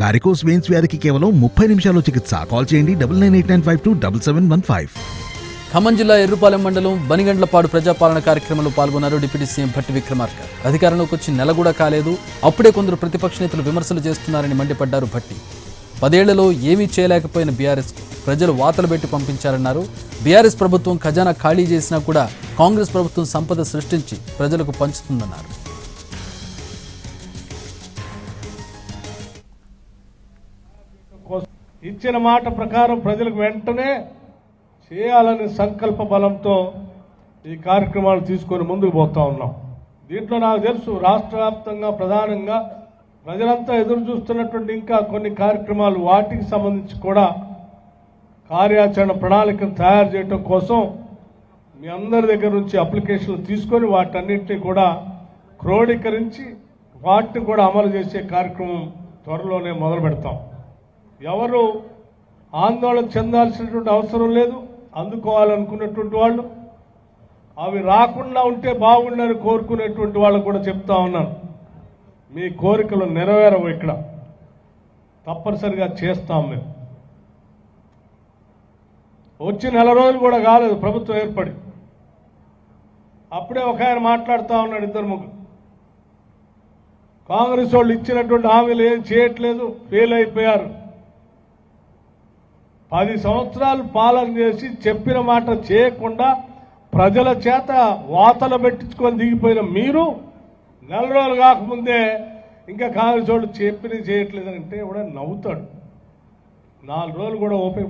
Varicose veins వ్యాధికి కేవలం 30 నిమిషాల్లో చికిత్స. కాల్ చేయండి 9989527715. ఖమ్మం జిల్లా ఎర్రుపాలెం మండలం బనిగండ్లపాడు ప్రజాపాలన కార్యక్రమంలో పాల్గొన్నారు డిప్యూటీ సీఎం భట్టి విక్రమార్క. అధికారంలోకి వచ్చి నెల కూడా కాలేదు, అప్పుడే కొందరు ప్రతిపక్ష నేతలు విమర్శలు చేస్తున్నారని మండిపడ్డారు భట్టి. 10 ఏళ్లలో ఏమీ చేయలేకపోయిన బీఆర్ఎస్ ప్రజలు వాతలు పెట్టి పంపించారన్నారు. బీఆర్ఎస్ ప్రభుత్వం ఖజానా ఖాళీ చేసినా కూడా కాంగ్రెస్ ప్రభుత్వం సంపద సృష్టించి ప్రజలకు పంచుతుందన్నారు. ఇచ్చిన మాట ప్రకారం ప్రజలకు వెంటనే చేయాలనే సంకల్ప బలంతో ఈ కార్యక్రమాలు తీసుకొని ముందుకు పోతా ఉన్నాం. దీంట్లో నాకు తెలుసు రాష్ట్ర వ్యాప్తంగా ప్రధానంగా ప్రజలంతా ఎదురు చూస్తున్నటువంటి ఇంకా కొన్ని కార్యక్రమాలు, వాటికి సంబంధించి కూడా కార్యాచరణ ప్రణాళికను తయారు చేయడం కోసం మీ అందరి దగ్గర నుంచి అప్లికేషన్లు తీసుకొని వాటన్నింటినీ కూడా క్రోడీకరించి వాటిని కూడా అమలు చేసే కార్యక్రమం త్వరలోనే మొదలు పెడతాం. ఎవరు ఆందోళన చెందాల్సినటువంటి అవసరం లేదు. అందుకోవాలనుకున్నటువంటి వాళ్ళు అవి రాకుండా ఉంటే బాగుండని కోరుకునేటువంటి వాళ్ళకు కూడా చెప్తా ఉన్నాను, మీ కోరికలు నెరవేరవు, ఇక్కడ తప్పనిసరిగా చేస్తాం. మేము వచ్చి నెల రోజులు కూడా కాలేదు ప్రభుత్వం ఏర్పడి, అప్పుడే ఒక ఆయన మాట్లాడుతూ ఉన్నాడు, 2-3 కాంగ్రెస్ వాళ్ళు ఇచ్చినటువంటి హామీలు ఏం చేయట్లేదు, ఫెయిల్ అయిపోయారు. 10 సంవత్సరాలు పాలన చేసి చెప్పిన మాట చేయకుండా ప్రజల చేత వాతలు పెట్టించుకొని దిగిపోయిన మీరు నెల రోజులు కాకముందే ఇంకా కాంగ్రెస్ వాళ్ళు చెప్పినవి చేయట్లేదని అంటే కూడా నవ్వుతాడు. 4 రోజులు కూడా ఓపిక